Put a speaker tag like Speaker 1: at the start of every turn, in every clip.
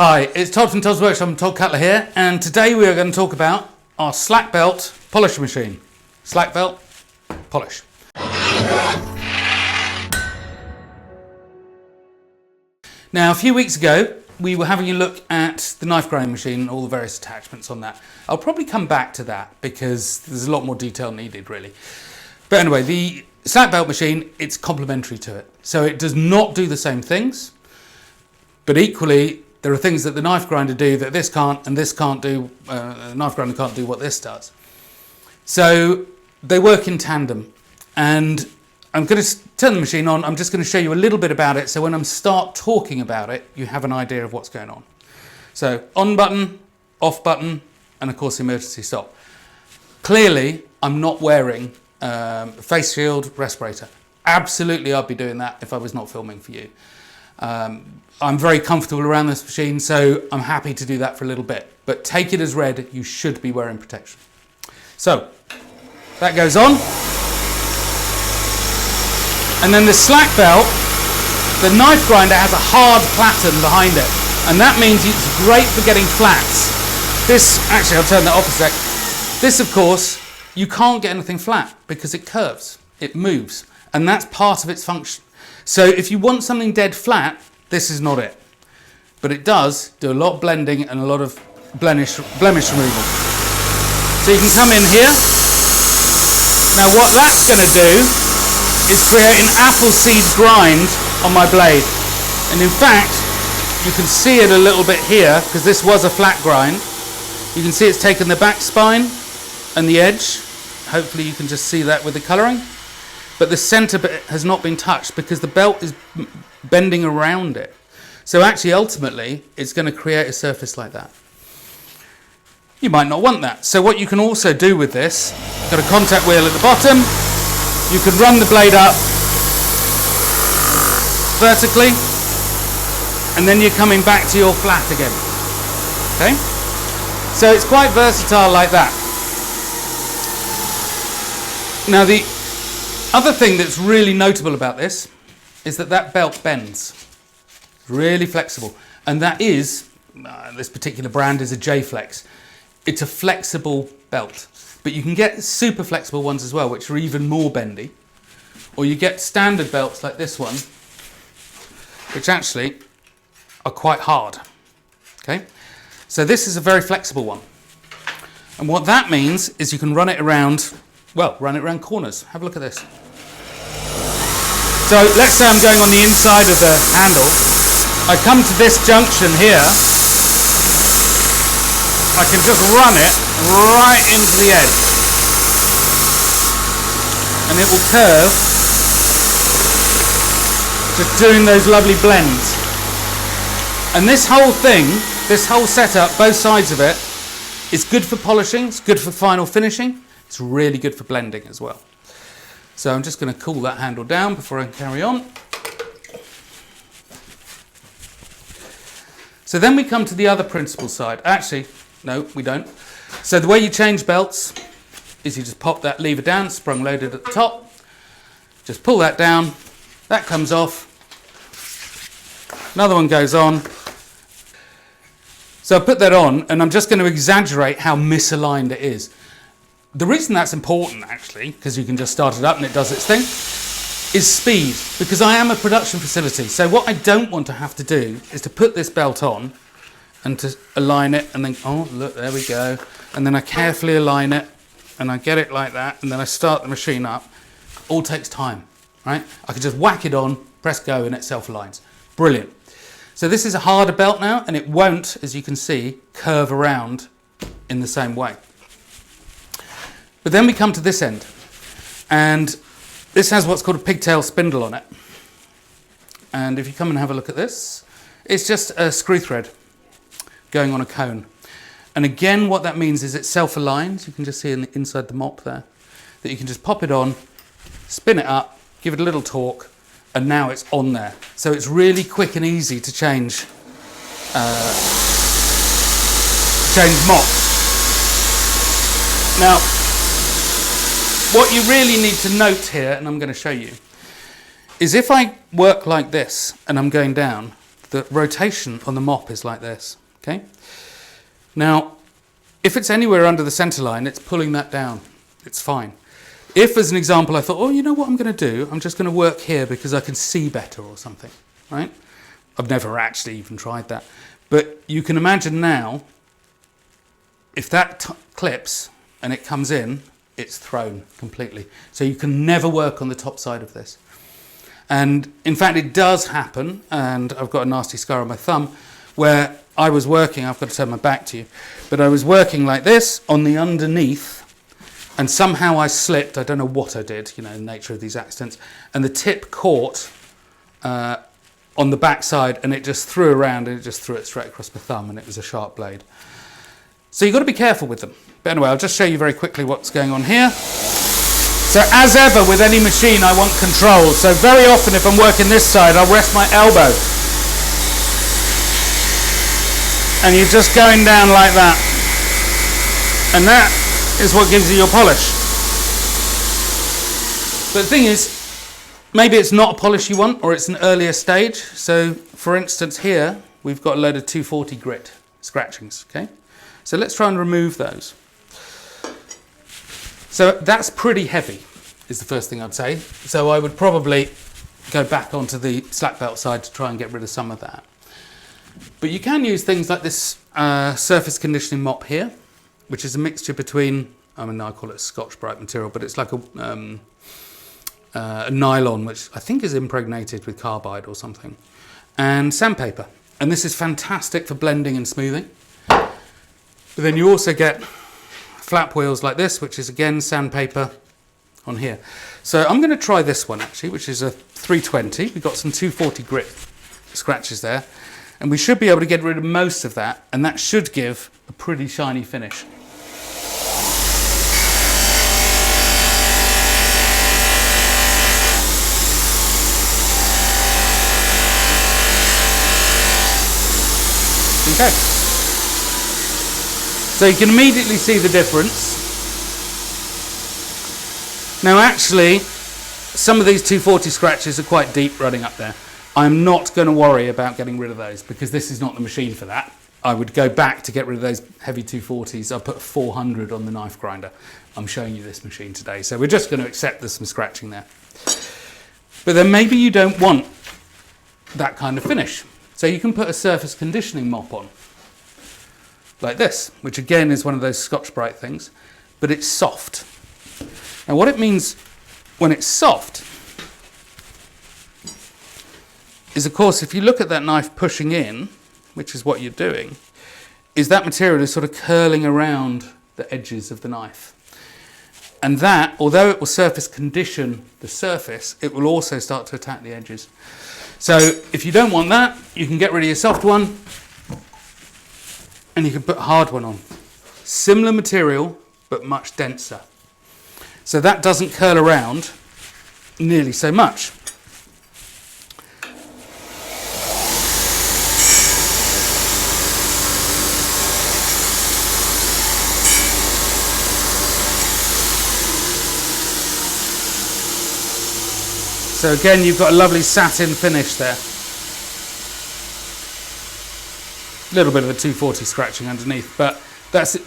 Speaker 1: Hi, it's Todd from Todd's Workshop. I'm Todd Cutler here, and today we are going to talk about our slack belt polisher machine. Slack belt polish. Now, a few weeks ago, we were having a look at the knife grinding machine and all the various attachments on that. I'll probably come back to that because there's a lot more detail needed, really. But anyway, the slack belt machine, it's complementary to it. So it does not do the same things, but equally, there are things that the knife grinder do that this can't, and this can't do. The knife grinder can't do what this does. So they work in tandem. And I'm going to turn the machine on. I'm just going to show you a little bit about it. So when I start talking about it, you have an idea of what's going on. So on button, off button, and of course emergency stop. Clearly, I'm not wearing face shield, respirator. Absolutely, I'd be doing that if I was not filming for you. I'm very comfortable around this machine, so I'm happy to do that for a little bit. But take it as read, you should be wearing protection. So, that goes on. And then the slack belt, the knife grinder has a hard platen behind it. And that means it's great for getting flats. This, actually I'll turn that off a sec. This, of course, you can't get anything flat because it curves, it moves. And that's part of its function. So if you want something dead flat, this is not it. But it does do a lot of blending and a lot of blemish removal. So you can come in here. Now what that's going to do is create an apple seed grind on my blade. And in fact, you can see it a little bit here, because this was a flat grind. You can see it's taken the back spine and the edge. Hopefully you can just see that with the colouring. But the centre bit has not been touched because the belt is bending around it. So actually, ultimately, it's going to create a surface like that. You might not want that. So what you can also do with this, got a contact wheel at the bottom. You can run the blade up vertically, and then you're coming back to your flat again. Okay? So it's quite versatile like that. Now the other thing that's really notable about this is that belt bends. Really flexible. And that is, this particular brand is a J-Flex. It's a flexible belt. But you can get super flexible ones as well, which are even more bendy. Or you get standard belts like this one, which actually are quite hard. Okay? So this is a very flexible one. And what that means is you can run it around, well, run it around corners. Have a look at this. So let's say I'm going on the inside of the handle. I come to this junction here. I can just run it right into the edge. And it will curve, just doing those lovely blends. And this whole thing, this whole setup, both sides of it, is good for polishing, it's good for final finishing, it's really good for blending as well. So I'm just going to cool that handle down before I carry on. So then we come to the other principal side. Actually, no, we don't. So the way you change belts is you just pop that lever down, sprung loaded at the top. Just pull that down. That comes off. Another one goes on. So I put that on, and I'm just going to exaggerate how misaligned it is. The reason that's important, actually, because you can just start it up and it does its thing, is speed. Because I am a production facility. So what I don't want to have to do is to put this belt on and to align it and then, oh, look, there we go. And then I carefully align it and I get it like that. And then I start the machine up. All takes time, right? I can just whack it on, press go, and it self-aligns. Brilliant. So this is a harder belt now, and it won't, as you can see, curve around in the same way. But then we come to this end, and this has what's called a pigtail spindle on it. And if you come and have a look at this, it's just a screw thread going on a cone. And again, what that means is it self-aligns. You can just see inside the mop there, that you can just pop it on, spin it up, give it a little torque, and now it's on there. So it's really quick and easy to change mop. Now, what you really need to note here, and I'm going to show you, is if I work like this and I'm going down, the rotation on the mop is like this, okay? Now, if it's anywhere under the center line, it's pulling that down. It's fine. If, as an example, I thought, oh, you know what I'm going to do? I'm just going to work here because I can see better or something, right? I've never actually even tried that. But you can imagine now, if that clips and it comes in, it's thrown completely. So you can never work on the top side of this. And in fact, it does happen, and I've got a nasty scar on my thumb, where I was working, I've got to turn my back to you, but I was working like this on the underneath, and somehow I slipped. I don't know what I did, you know, the nature of these accidents, and the tip caught on the back side, and it just threw around, and it just threw it straight across my thumb, and it was a sharp blade. So you've got to be careful with them. But anyway, I'll just show you very quickly what's going on here. So as ever with any machine, I want control. So very often if I'm working this side, I'll rest my elbow. And you're just going down like that. And that is what gives you your polish. But the thing is, maybe it's not a polish you want, or it's an earlier stage. So for instance here, we've got a load of 240 grit scratchings, okay? So let's try and remove those. So that's pretty heavy, is the first thing I'd say. So I would probably go back onto the slack belt side to try and get rid of some of that. But you can use things like this surface conditioning mop here, which is a mixture between, I mean, I call it Scotch-Brite material, but it's like a nylon, which I think is impregnated with carbide or something, and sandpaper. And this is fantastic for blending and smoothing. But then you also get flap wheels like this, which is again sandpaper on here. So I'm going to try this one actually, which is a 320. We've got some 240 grit scratches there, and we should be able to get rid of most of that, and that should give a pretty shiny finish. Okay. So you can immediately see the difference. Now actually, some of these 240 scratches are quite deep running up there. I'm not going to worry about getting rid of those because this is not the machine for that. I would go back to get rid of those heavy 240s. I put 400 on the knife grinder. I'm showing you this machine today. So we're just going to accept there's some scratching there. But then maybe you don't want that kind of finish. So you can put a surface conditioning mop on, like this, which again is one of those Scotch-Brite things, but it's soft. Now what it means when it's soft is, of course, if you look at that knife pushing in, which is what you're doing, is that material is sort of curling around the edges of the knife. And that, although it will surface condition the surface, it will also start to attack the edges. So if you don't want that, you can get rid of your soft one and you can put a hard one on. Similar material, but much denser. So that doesn't curl around nearly so much. So again, you've got a lovely satin finish there. A little bit of a 240 scratching underneath, but that's a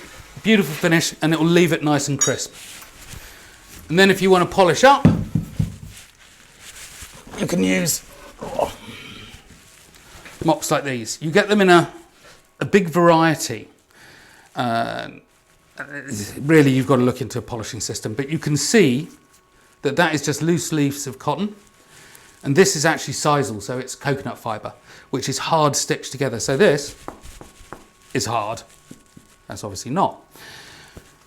Speaker 1: beautiful finish and it will leave it nice and crisp. And then if you want to polish up, you can use mops like these. You get them in a big variety. Really, you've got to look into a polishing system, but you can see that is just loose leaves of cotton, and this is actually sisal, so it's coconut fibre, which is hard stitched together. So this is hard. That's obviously not.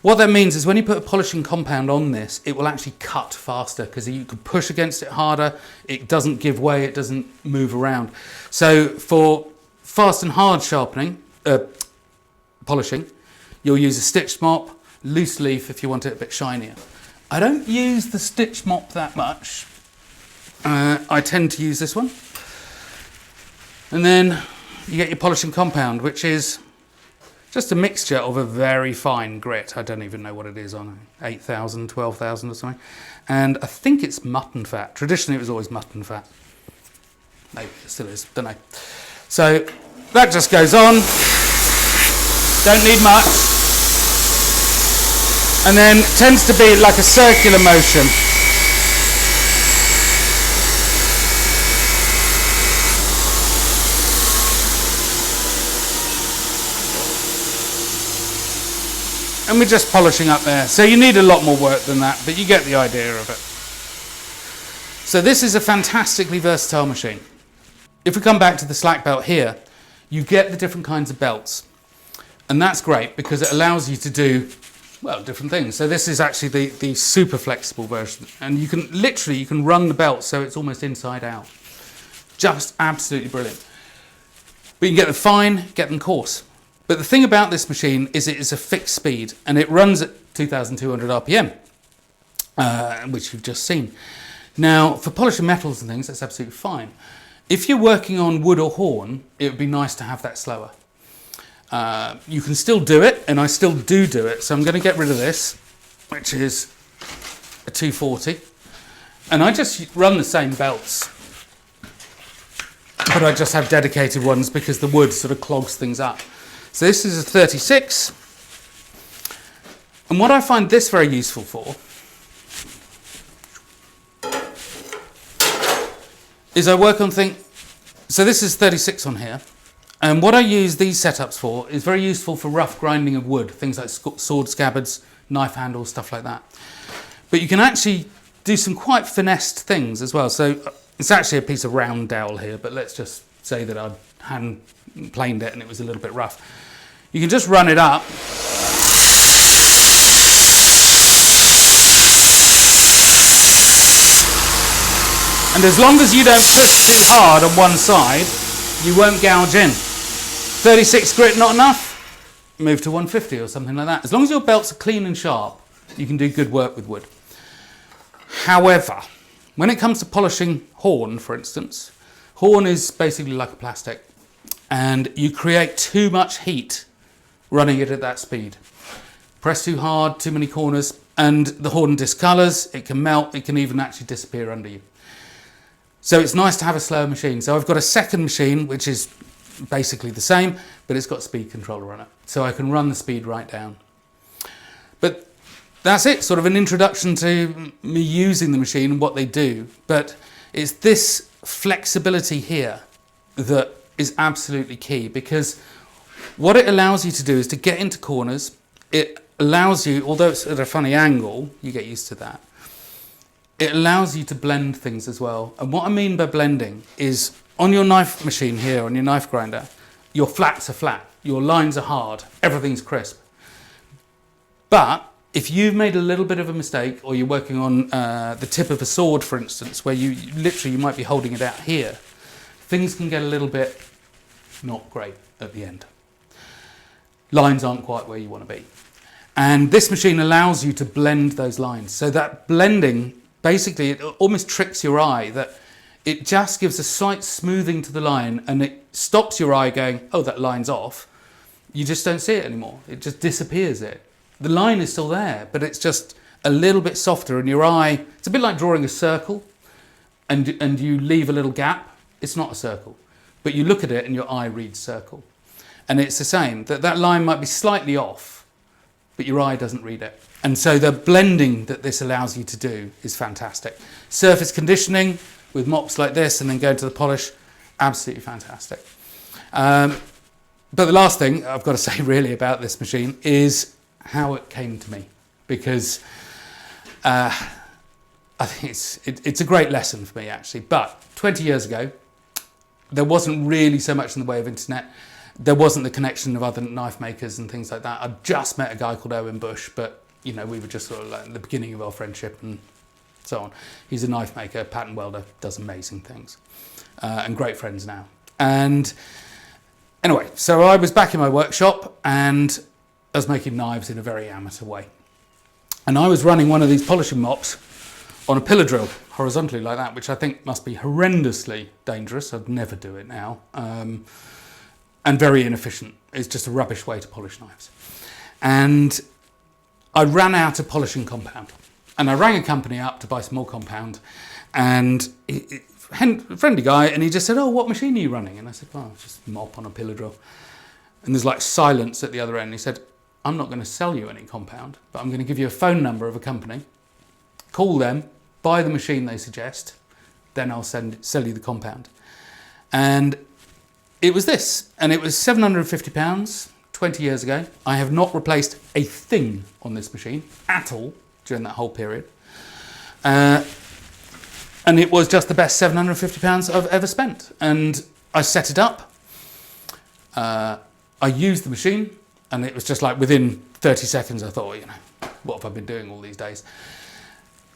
Speaker 1: What that means is when you put a polishing compound on this, it will actually cut faster because you can push against it harder, it doesn't give way, it doesn't move around. So for fast and hard sharpening, polishing, you'll use a stitched mop, loose leaf if you want it a bit shinier. I don't use the stitch mop that much. I tend to use this one. And then you get your polishing compound, which is just a mixture of a very fine grit. I don't even know what it is on 8,000, 12,000 or something. And I think it's mutton fat. Traditionally it was always mutton fat. Maybe it still is, don't know. So that just goes on, don't need much, and then it tends to be like a circular motion. And we're just polishing up there. So you need a lot more work than that, but you get the idea of it. So this is a fantastically versatile machine. If we come back to the slack belt here, you get the different kinds of belts. And that's great because it allows you to do, well, different things. So this is actually the super flexible version. And you can run the belt so it's almost inside out. Just absolutely brilliant. But you can get them fine, get them coarse. But the thing about this machine is it is a fixed speed and it runs at 2,200 RPM, which you've just seen. Now, for polishing metals and things, that's absolutely fine. If you're working on wood or horn, it would be nice to have that slower. You can still do it, and I still do it. So I'm going to get rid of this, which is a 240. And I just run the same belts, but I just have dedicated ones because the wood sort of clogs things up. So this is a 36, and what I find this very useful for is I work on things, so this is 36 on here, and what I use these setups for is very useful for rough grinding of wood, things like sword scabbards, knife handles, stuff like that. But you can actually do some quite finessed things as well. So it's actually a piece of round dowel here, but let's just say that I'd hand planed it and it was a little bit rough. You can just run it up. And as long as you don't push too hard on one side, you won't gouge in. 36 grit not enough? Move to 150 or something like that. As long as your belts are clean and sharp, you can do good work with wood. However, when it comes to polishing horn, for instance, horn is basically like a plastic, and you create too much heat running it at that speed. Press too hard, too many corners, and the horn discolors, it can melt, it can even actually disappear under you. So it's nice to have a slower machine. So I've got a second machine, which is basically the same, but it's got a speed controller on it. So I can run the speed right down. But that's it, sort of an introduction to me using the machine and what they do. But it's this flexibility here that is absolutely key, because what it allows you to do is to get into corners. It allows you, although it's at a funny angle, you get used to that, it allows you to blend things as well. And what I mean by blending is on your knife machine here, on your knife grinder, your flats are flat, your lines are hard, everything's crisp. But if you've made a little bit of a mistake, or you're working on the tip of a sword, for instance, where you might be holding it out here, things can get a little bit not great at the end. Lines aren't quite where you want to be. And this machine allows you to blend those lines. So that blending, basically, it almost tricks your eye, that it just gives a slight smoothing to the line, and it stops your eye going, oh, that line's off. You just don't see it anymore. It just disappears it. The line is still there, but it's just a little bit softer, and your eye, it's a bit like drawing a circle, and you leave a little gap. It's not a circle, but you look at it and your eye reads circle. And it's the same, that line might be slightly off, but your eye doesn't read it. And so the blending that this allows you to do is fantastic. Surface conditioning with mops like this and then going to the polish, absolutely fantastic. But the last thing I've got to say really about this machine is how it came to me, because I think it's a great lesson for me, actually. But 20 years ago, there wasn't really so much in the way of internet. There wasn't the connection of other knife makers and things like that. I'd just met a guy called Owen Bush, but we were just sort of like at the beginning of our friendship and so on. He's a knife maker, pattern welder, does amazing things, and great friends now. And anyway, so I was back in my workshop and I was making knives in a very amateur way. And I was running one of these polishing mops on a pillar drill, horizontally like that, which I think must be horrendously dangerous. I'd never do it now. And very inefficient. It's just a rubbish way to polish knives. And I ran out of polishing compound. And I rang a company up to buy some more compound. And friendly guy, and he just said, "Oh, what machine are you running?" And I said, "Oh, just mop on a pillar drill." And there's like silence at the other end. He said, "I'm not going to sell you any compound, but I'm going to give you a phone number of a company. Call them, buy the machine they suggest, then I'll sell you the compound." And it was this, and it was £750 20 years ago. I have not replaced a thing on this machine at all during that whole period. And it was just the best £750 I've ever spent. And I set it up. I used the machine, and it was just like within 30 seconds I thought, what have I been doing all these days?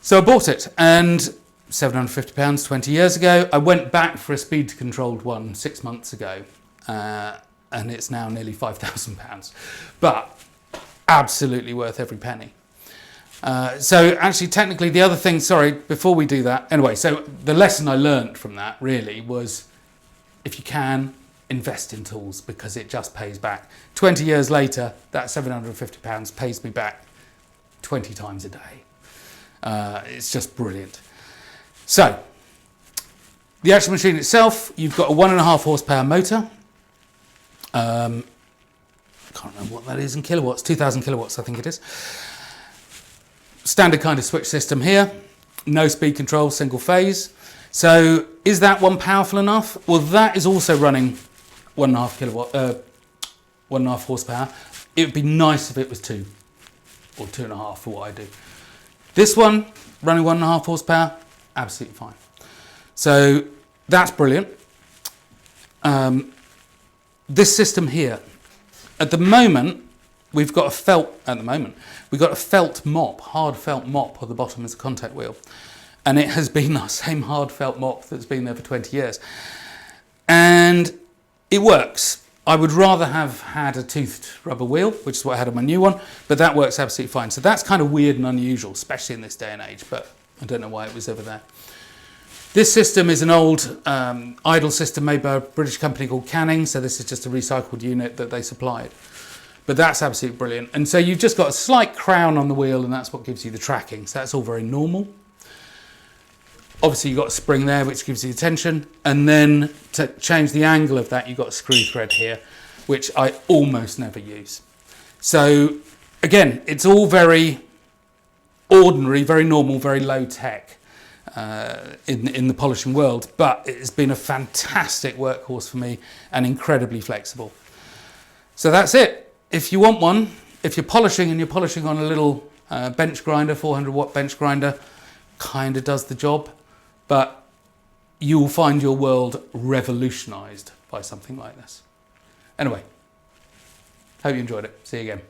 Speaker 1: So I bought it, and £750 20 years ago. I went back for a speed controlled one 6 months ago, and it's now nearly £5,000. But absolutely worth every penny. So actually, technically, the other thing, sorry, before we do that, anyway, so the lesson I learned from that really was, if you can, invest in tools, because it just pays back. 20 years later, that £750 pays me back 20 times a day. It's just brilliant. So, the actual machine itself, you've got a 1.5 horsepower motor. I can't remember what that is in kilowatts, 2,000 kilowatts I think it is. Standard kind of switch system here, no speed control, single phase. So is that one powerful enough? Well, that is also running 1.5 horsepower. It would be nice if it was 2 or 2.5 for what I do. This one running 1.5 horsepower, absolutely fine. So that's brilliant. This system here, at the moment, we've got a felt mop, hard felt mop at the bottom as a contact wheel. And it has been our same hard felt mop that's been there for 20 years. And it works. I would rather have had a toothed rubber wheel, which is what I had on my new one, but that works absolutely fine. So that's kind of weird and unusual, especially in this day and age, but I don't know why it was ever there. This system is an old idle system made by a British company called Canning, so this is just a recycled unit that they supplied. But that's absolutely brilliant. And so you've just got a slight crown on the wheel, and that's what gives you the tracking. So that's all very normal. Obviously, you've got a spring there, which gives you the tension. And then to change the angle of that, you've got a screw thread here, which I almost never use. So again, it's all very ordinary, very normal, very low tech in the polishing world. But it has been a fantastic workhorse for me and incredibly flexible. So that's it. If you want one, if you're polishing and you're polishing on a little bench grinder, 400 watt bench grinder, kind of does the job, but you will find your world revolutionized by something like this. Anyway, hope you enjoyed it. See you again.